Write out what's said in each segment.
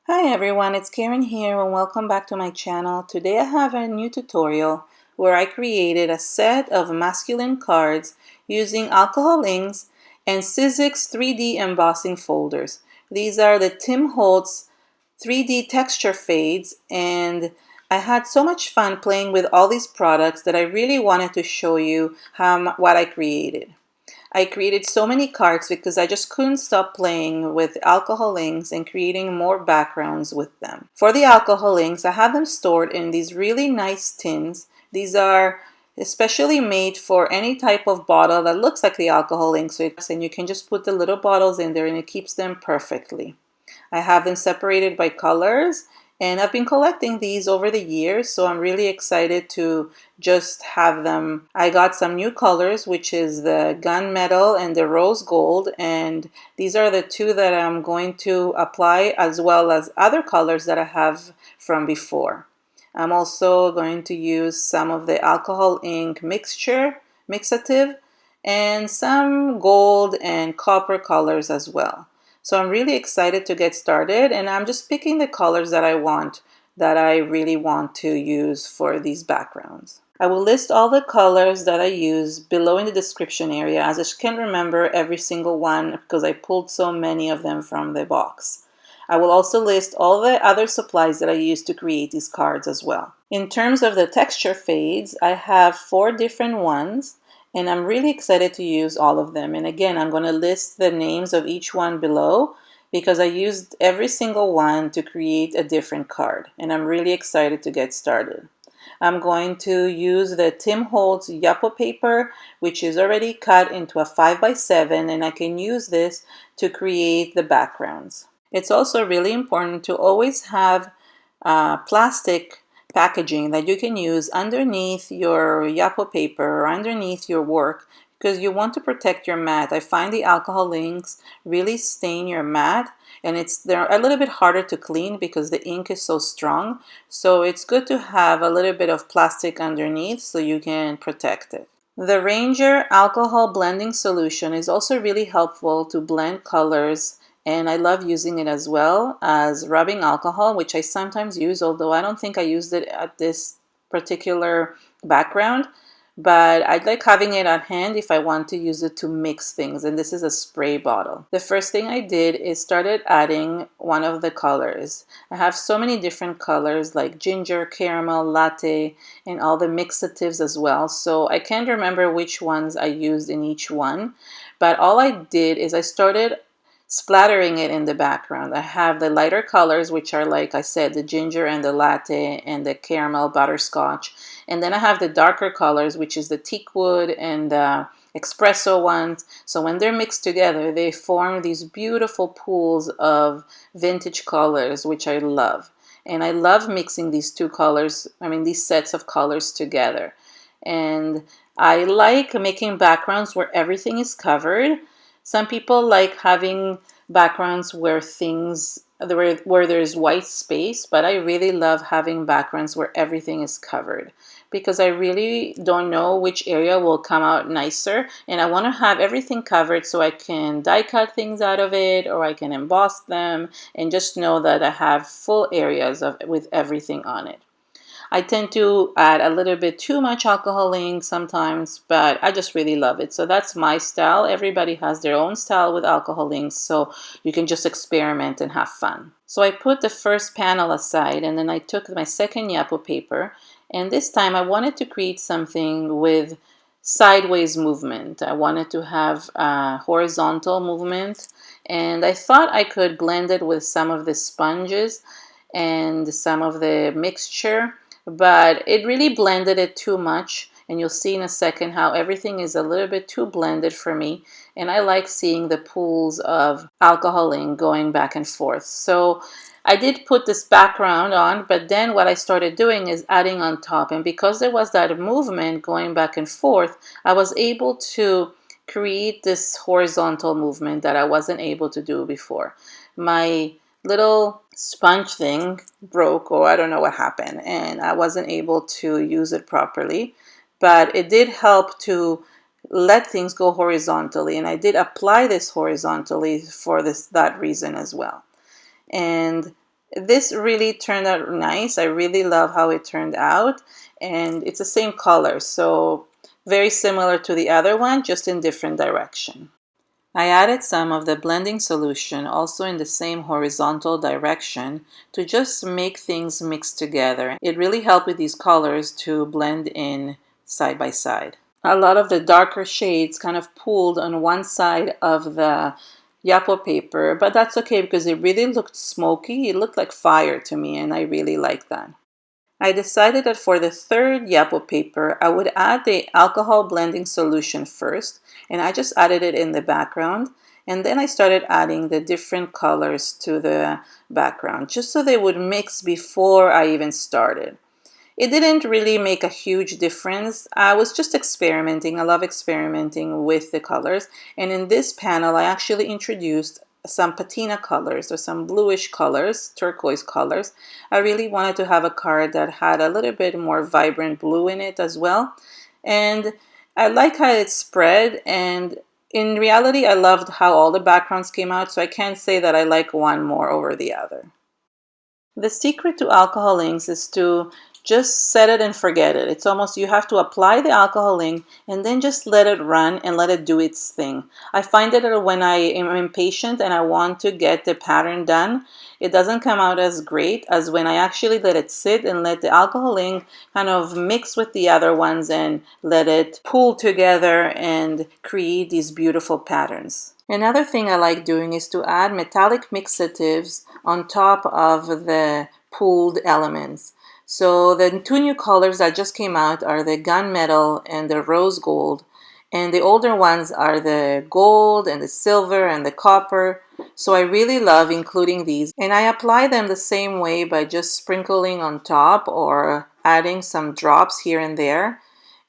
Hi everyone, it's Karen here and welcome back to my channel. Today I have a new tutorial where I created a set of masculine cards using alcohol inks and Sizzix 3D embossing folders. These are the Tim Holtz 3D texture fades, and I had so much fun playing with all these products that I really wanted to show you what I created. I created so many cards because I just couldn't stop playing with alcohol inks and creating more backgrounds with them. For the alcohol inks, I have them stored in these really nice tins. These are especially made for any type of bottle that looks like the alcohol inks, and you can just put the little bottles in there and it keeps them perfectly. I have them separated by colors, and I've been collecting these over the years, so I'm really excited to just have them. I got some new colors, which is the Gunmetal and the Rose Gold, and these are the two that I'm going to apply, as well as other colors that I have from before. I'm also going to use some of the alcohol ink mixative, and some gold and copper colors as well. So I'm really excited to get started, and I'm just picking the colors that I really want to use for these backgrounds. I will list all the colors that I use below in the description area, as I can't remember every single one because I pulled so many of them from the box. I will also list all the other supplies that I used to create these cards as well. In terms of the texture fades, I have 4 different ones, and I'm really excited to use all of them. And again, I'm going to list the names of each one below because I used every single one to create a different card, and I'm really excited to get started. I'm going to use the Tim Holtz Yupo paper, which is already cut into a 5x7, and I can use this to create the backgrounds. It's also really important to always have plastic packaging that you can use underneath your Yupo paper or underneath your work, because you want to protect your mat. I find the alcohol inks really stain your mat, and they're a little bit harder to clean because the ink is so strong. So it's good to have a little bit of plastic underneath so you can protect it. The Ranger alcohol blending solution is also really helpful to blend colors, and I love using it as well as rubbing alcohol, which I sometimes use, although I don't think I used it at this particular background. But I like having it at hand if I want to use it to mix things, and this is a spray bottle. The first thing I did is started adding one of the colors. I have so many different colors like ginger, caramel, latte, and all the mixatives as well, so I can't remember which ones I used in each one. But all I did is I started splattering it in the background. I have the lighter colors, which are, like I said, the ginger and the latte and the caramel butterscotch. And then I have the darker colors, which is the teak wood and the espresso ones. So when they're mixed together, they form these beautiful pools of vintage colors, which I love. And I love mixing these two colors, these sets of colors together. And I like making backgrounds where everything is covered. Some people like having backgrounds where there's white space, but I really love having backgrounds where everything is covered because I really don't know which area will come out nicer, and I want to have everything covered so I can die cut things out of it, or I can emboss them and just know that I have full areas with everything on it. I tend to add a little bit too much alcohol ink sometimes, but I just really love it. So that's my style. Everybody has their own style with alcohol inks, so you can just experiment and have fun. So I put the first panel aside, and then I took my second Yupo paper, and this time I wanted to create something with sideways movement. I wanted to have a horizontal movement, and I thought I could blend it with some of the sponges and some of the mixture, but it really blended it too much, and you'll see in a second how everything is a little bit too blended for me, and I like seeing the pools of alcohol ink going back and forth. So I did put this background on, but then what I started doing is adding on top, and because there was that movement going back and forth, I was able to create this horizontal movement that I wasn't able to do before. My little sponge thing broke, or I don't know what happened, and I wasn't able to use it properly, but it did help to let things go horizontally, and I did apply this horizontally for that reason as well. And This really turned out nice. I really love how it turned out, and it's the same color, so very similar to the other one, just in different direction. I added some of the blending solution also in the same horizontal direction to just make things mix together. It really helped with these colors to blend in side by side. A lot of the darker shades kind of pooled on one side of the Yupo paper, but that's okay because it really looked smoky. It looked like fire to me, and I really like that. I decided that for the third Yupo paper, I would add the alcohol blending solution first, and I just added it in the background, and then I started adding the different colors to the background, just so they would mix before I even started. It didn't really make a huge difference. I was just experimenting. I love experimenting with the colors. And in this panel, I actually introduced some patina colors or some bluish colors, turquoise colors. I really wanted to have a card that had a little bit more vibrant blue in it as well. And I like how it spread, and in reality, I loved how all the backgrounds came out, so I can't say that I like one more over the other. The secret to alcohol inks is to just set it and forget it. It's almost you have to apply the alcohol ink and then just let it run and let it do its thing. I find that when I am impatient and I want to get the pattern done, it doesn't come out as great as when I actually let it sit and let the alcohol ink kind of mix with the other ones and let it pool together and create these beautiful patterns. Another thing I like doing is to add metallic mixatives on top of the pooled elements. So the two new colors that just came out are the gunmetal and the rose gold. And the older ones are the gold and the silver and the copper. So I really love including these. And I apply them the same way by just sprinkling on top or adding some drops here and there.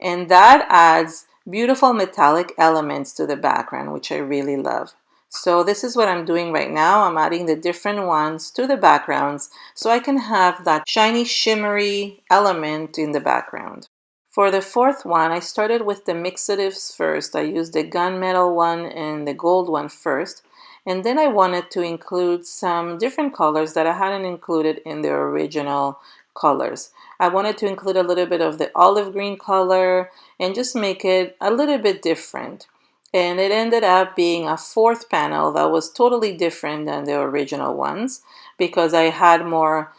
And that adds beautiful metallic elements to the background, which I really love. So this is what I'm doing right now. I'm adding the different ones to the backgrounds so I can have that shiny, shimmery element in the background. For the fourth one, I started with the mixatives first. I used the gunmetal one and the gold one first. And then I wanted to include some different colors that I hadn't included in the original colors. I wanted to include a little bit of the olive green color and just make it a little bit different. And it ended up being a fourth panel that was totally different than the original ones because I had more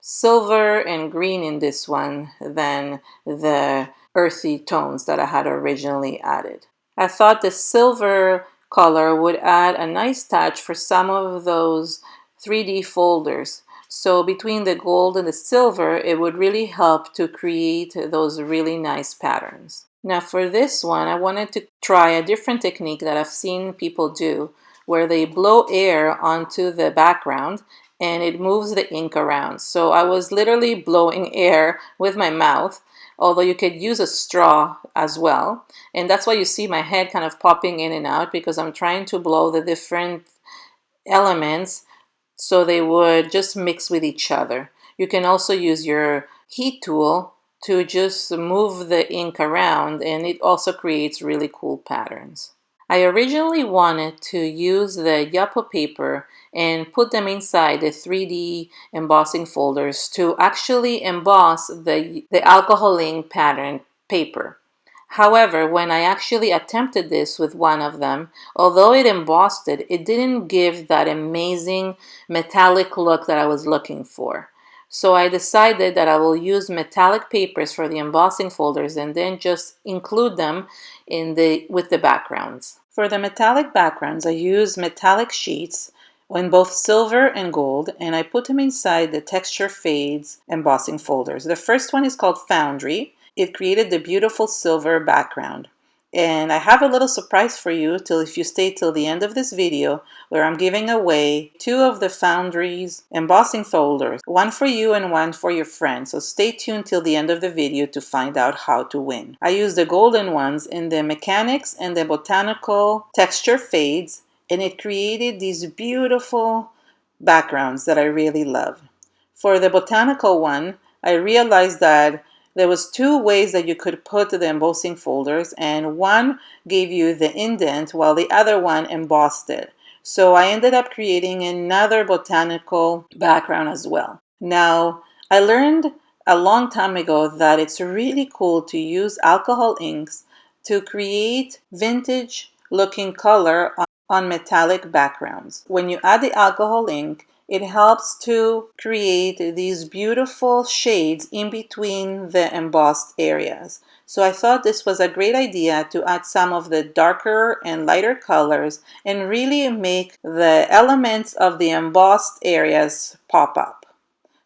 silver and green in this one than the earthy tones that I had originally added. I thought the silver color would add a nice touch for some of those 3D folders. So between the gold and the silver, it would really help to create those really nice patterns. Now for this one, I wanted to try a different technique that I've seen people do, where they blow air onto the background and it moves the ink around. So I was literally blowing air with my mouth, although you could use a straw as well. And that's why you see my head kind of popping in and out, because I'm trying to blow the different elements so they would just mix with each other. You can also use your heat tool to just move the ink around, and it also creates really cool patterns. I originally wanted to use the Yupo paper and put them inside the 3D embossing folders to actually emboss the alcohol ink pattern paper. However, when I actually attempted this with one of them, although it embossed it, it didn't give that amazing metallic look that I was looking for. So I decided that I will use metallic papers for the embossing folders and then just include them with the backgrounds. For the metallic backgrounds, I use metallic sheets in both silver and gold, and I put them inside the texture fades embossing folders. The first one is called Foundry. It created the beautiful silver background. And I have a little surprise for you if you stay till the end of this video, where I'm giving away two of the Foundry's embossing folders, one for you and one for your friend. So stay tuned till the end of the video to find out how to win. I used the golden ones in the Mechanics and the Botanical texture fades, and it created these beautiful backgrounds that I really love. For the Botanical one, I realized that there was two ways that you could put the embossing folders, and one gave you the indent while the other one embossed it. So I ended up creating another botanical background as well. Now, I learned a long time ago that it's really cool to use alcohol inks to create vintage looking color on metallic backgrounds. When you add the alcohol ink, it helps to create these beautiful shades in between the embossed areas. So I thought this was a great idea to add some of the darker and lighter colors and really make the elements of the embossed areas pop up.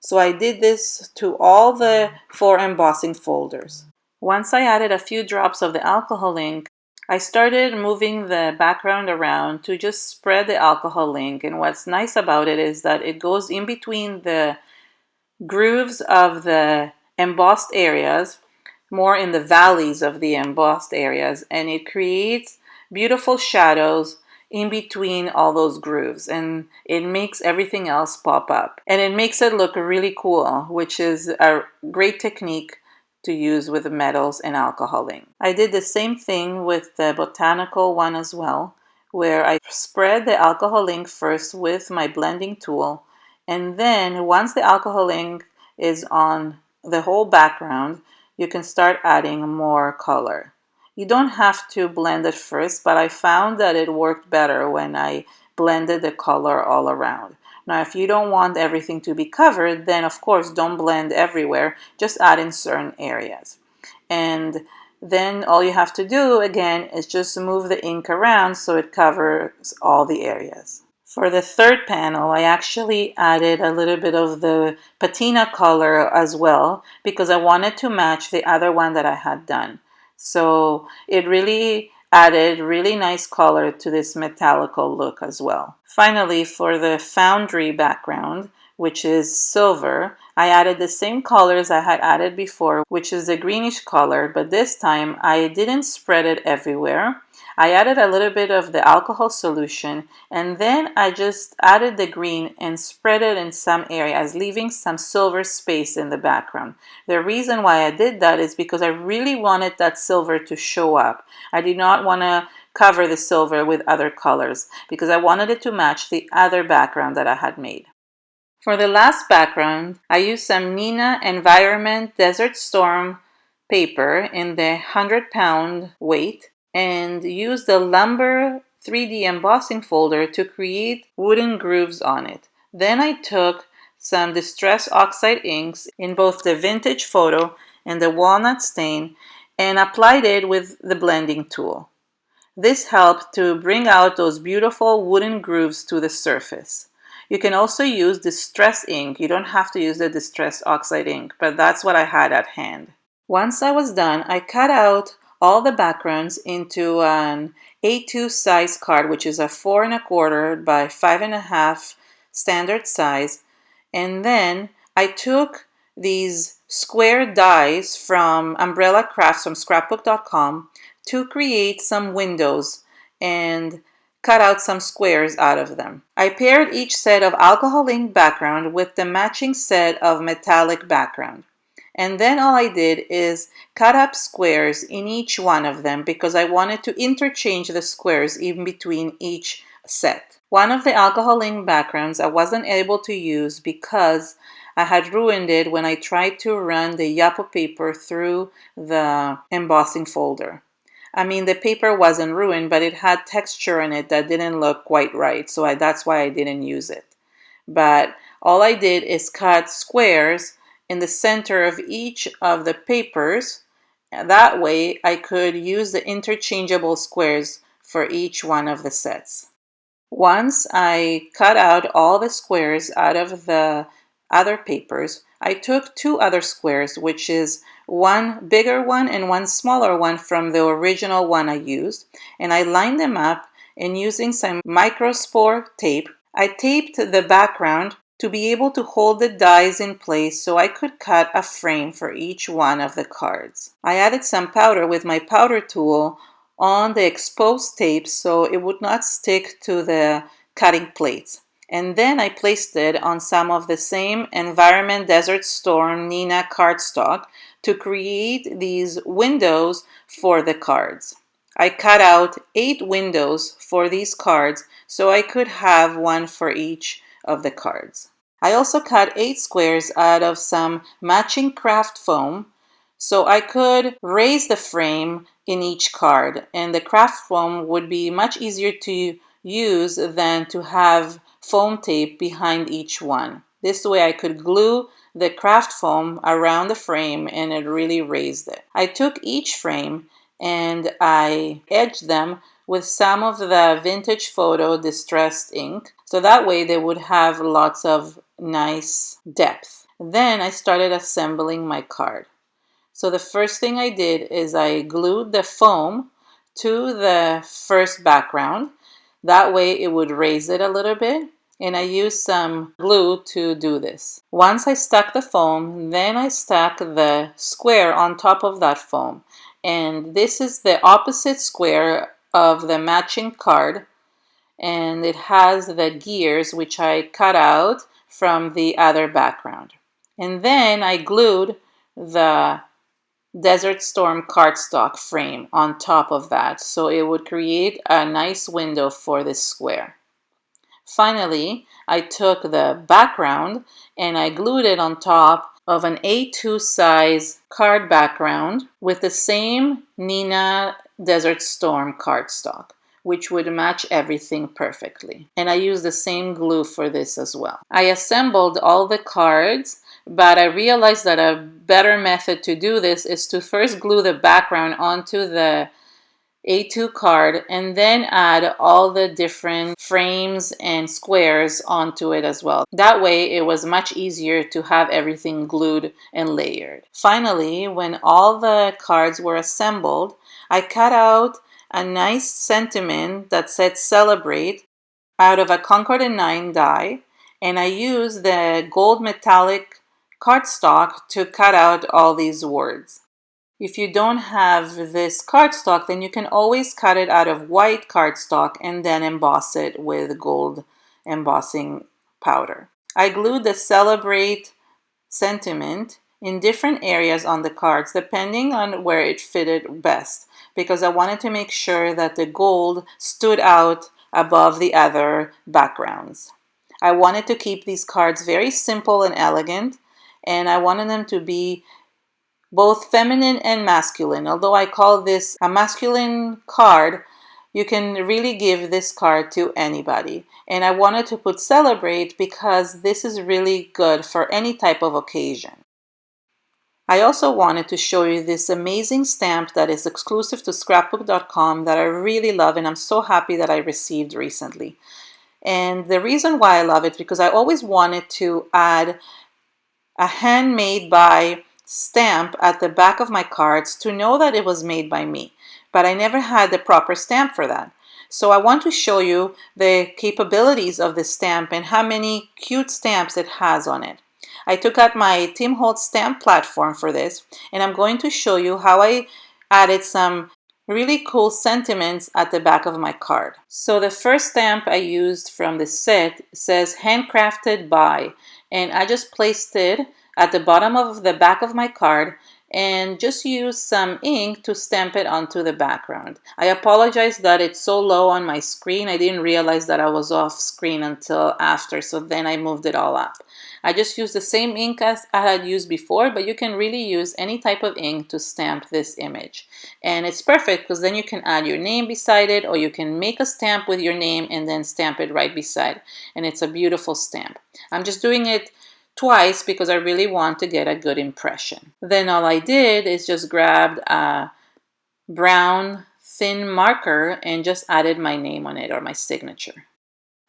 So I did this to all the 4 embossing folders. Once I added a few drops of the alcohol ink, I started moving the background around to just spread the alcohol ink. And what's nice about it is that it goes in between the grooves of the embossed areas, more in the valleys of the embossed areas, and it creates beautiful shadows in between all those grooves, and it makes everything else pop up. And it makes it look really cool, which is a great technique to use with metals and alcohol ink. I did the same thing with the botanical one as well, where I spread the alcohol ink first with my blending tool, and then once the alcohol ink is on the whole background, you can start adding more color. You don't have to blend it first, but I found that it worked better when I blended the color all around. Now, if you don't want everything to be covered, then of course don't blend everywhere, just add in certain areas. And then all you have to do again is just move the ink around so it covers all the areas. For the third panel, I actually added a little bit of the patina color as well because I wanted to match the other one that I had done. So it really added really nice color to this metallical look as well. Finally, for the Foundry background, which is silver, I added the same colors I had added before, which is the greenish color, but this time I didn't spread it everywhere. I added a little bit of the alcohol solution, and then I just added the green and spread it in some areas, leaving some silver space in the background. The reason why I did that is because I really wanted that silver to show up. I did not want to cover the silver with other colors because I wanted it to match the other background that I had made. For the last background, I used some Neenah Environment Desert Storm paper in the 100-pound weight and used the lumber 3D embossing folder to create wooden grooves on it. Then I took some Distress Oxide inks in both the Vintage Photo and the Walnut Stain and applied it with the blending tool. This helped to bring out those beautiful wooden grooves to the surface. You can also use Distress ink. You don't have to use the Distress Oxide ink, but that's what I had at hand. Once I was done, I cut out all the backgrounds into an A2 size card, which is a 4 1/4 by 5 1/2 standard size. And then I took these square dies from Umbrella Crafts from scrapbook.com to create some windows and cut out some squares out of them. I paired each set of alcohol ink background with the matching set of metallic background. And then all I did is cut up squares in each one of them because I wanted to interchange the squares in between each set. One of the alcohol ink backgrounds I wasn't able to use because I had ruined it when I tried to run the Yupo paper through the embossing folder. I mean, the paper wasn't ruined, but it had texture in it that didn't look quite right, so that's why I didn't use it. But all I did is cut squares in the center of each of the papers. That way I could use the interchangeable squares for each one of the sets. Once I cut out all the squares out of the other papers, I took 2 other squares, which is one bigger one and one smaller one from the original one I used, and I lined them up, and using some microspore tape, I taped the background to be able to hold the dies in place so I could cut a frame for each one of the cards. I added some powder with my powder tool on the exposed tape so it would not stick to the cutting plates. And then I placed it on some of the same Environment Desert Storm Neenah cardstock to create these windows for the cards. I cut out 8 windows for these cards so I could have one for each of the cards. I also cut 8 squares out of some matching craft foam so I could raise the frame in each card, and the craft foam would be much easier to use than to have foam tape behind each one. This way I could glue the craft foam around the frame and it really raised it. I took each frame and I edged them with some of the vintage photo distressed ink, so that way they would have lots of nice depth. Then I started assembling my card. So the first thing I did is I glued the foam to the first background. That way it would raise it a little bit. And I used some glue to do this. Once I stuck the foam, then I stuck the square on top of that foam. And this is the opposite square of the matching card. And it has the gears which I cut out from the other background. And then I glued the Desert Storm cardstock frame on top of that, so it would create a nice window for this square. Finally, I took the background and I glued it on top of an A2 size card background with the same Nina Desert Storm cardstock, which would match everything perfectly. And I used the same glue for this as well. I assembled all the cards, but I realized that a better method to do this is to first glue the background onto the A2 card and then add all the different frames and squares onto it as well. That way it was much easier to have everything glued and layered. Finally, when all the cards were assembled, I cut out a nice sentiment that said celebrate out of a Concord and 9 die, and I used the gold metallic cardstock to cut out all these words. If you don't have this cardstock, then you can always cut it out of white cardstock and then emboss it with gold embossing powder. I glued the celebrate sentiment in different areas on the cards depending on where it fitted best, because I wanted to make sure that the gold stood out above the other backgrounds. I wanted to keep these cards very simple and elegant, and I wanted them to be both feminine and masculine. Although I call this a masculine card, you can really give this card to anybody. And I wanted to put celebrate because this is really good for any type of occasion. I also wanted to show you this amazing stamp that is exclusive to scrapbook.com that I really love, and I'm so happy that I received recently. And the reason why I love it is because I always wanted to add a handmade by stamp at the back of my cards to know that it was made by me, but I never had the proper stamp for that. So I want to show you the capabilities of this stamp and how many cute stamps it has on it. I took out my Tim Holtz stamp platform for this, and I'm going to show you how I added some really cool sentiments at the back of my card. So the first stamp I used from the set says handcrafted by, and I just placed it at the bottom of the back of my card and just use some ink to stamp it onto the background. I apologize that it's so low on my screen. I didn't realize that I was off screen until after, so then I moved it all up. I just used the same ink as I had used before, but you can really use any type of ink to stamp this image. And it's perfect because then you can add your name beside it, or you can make a stamp with your name and then stamp it right beside. And it's a beautiful stamp. I'm just doing it twice because I really want to get a good impression. Then all I did is just grabbed a brown thin marker and just added my name on it, or my signature.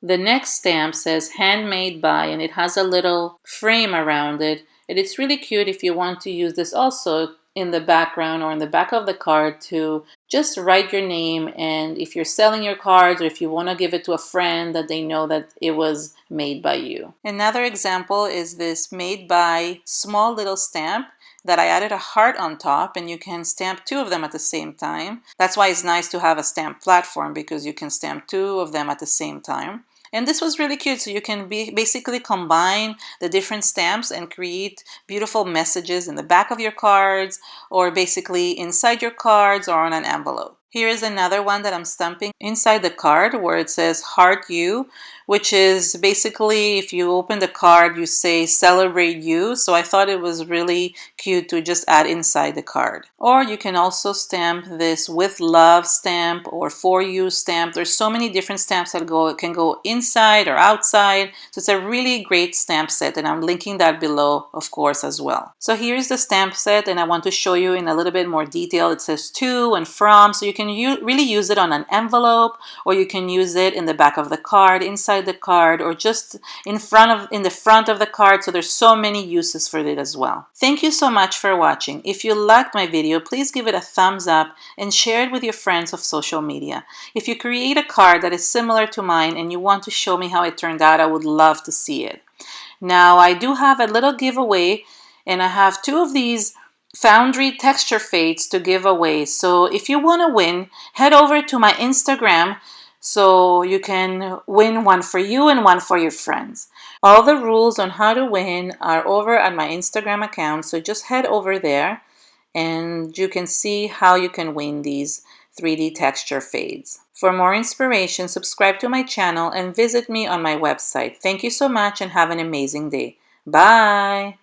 The next stamp says handmade by, and it has a little frame around it. And it's really cute if you want to use this also in the background or in the back of the card to just write your name, and if you're selling your cards or if you want to give it to a friend, that they know that it was made by you. Another example is this made by small little stamp that I added a heart on top, and you can stamp 2 of them at the same time. That's why it's nice to have a stamp platform, because you can stamp 2 of them at the same time. And this was really cute, so you can basically combine the different stamps and create beautiful messages in the back of your cards, or basically inside your cards or on an envelope. Here is another one that I'm stamping inside the card where it says Heart You, which is basically if you open the card, you say Celebrate You. So I thought it was really cute to just add inside the card. Or you can also stamp this With Love stamp or For You stamp. There's so many different stamps that can go inside or outside. So it's a really great stamp set, and I'm linking that below, of course, as well. So here's the stamp set, and I want to show you in a little bit more detail. It says to and from, so you can really use it on an envelope, or you can use it in the back of the card, inside the card, or just in the front of the card. So there's so many uses for it as well. Thank you so much for watching. If you liked my video, please give it a thumbs up and share it with your friends of social media. If you create a card that is similar to mine and you want to show me how it turned out, I would love to see it. Now, I do have a little giveaway, and I have 2 of these Foundry texture fades to give away. So if you want to win, head over to my Instagram so you can win one for you and one for your friends. All the rules on how to win are over at my Instagram account, so just head over there and you can see how you can win these 3D texture fades. For more inspiration, subscribe to my channel and visit me on my website. Thank you so much and have an amazing day. Bye!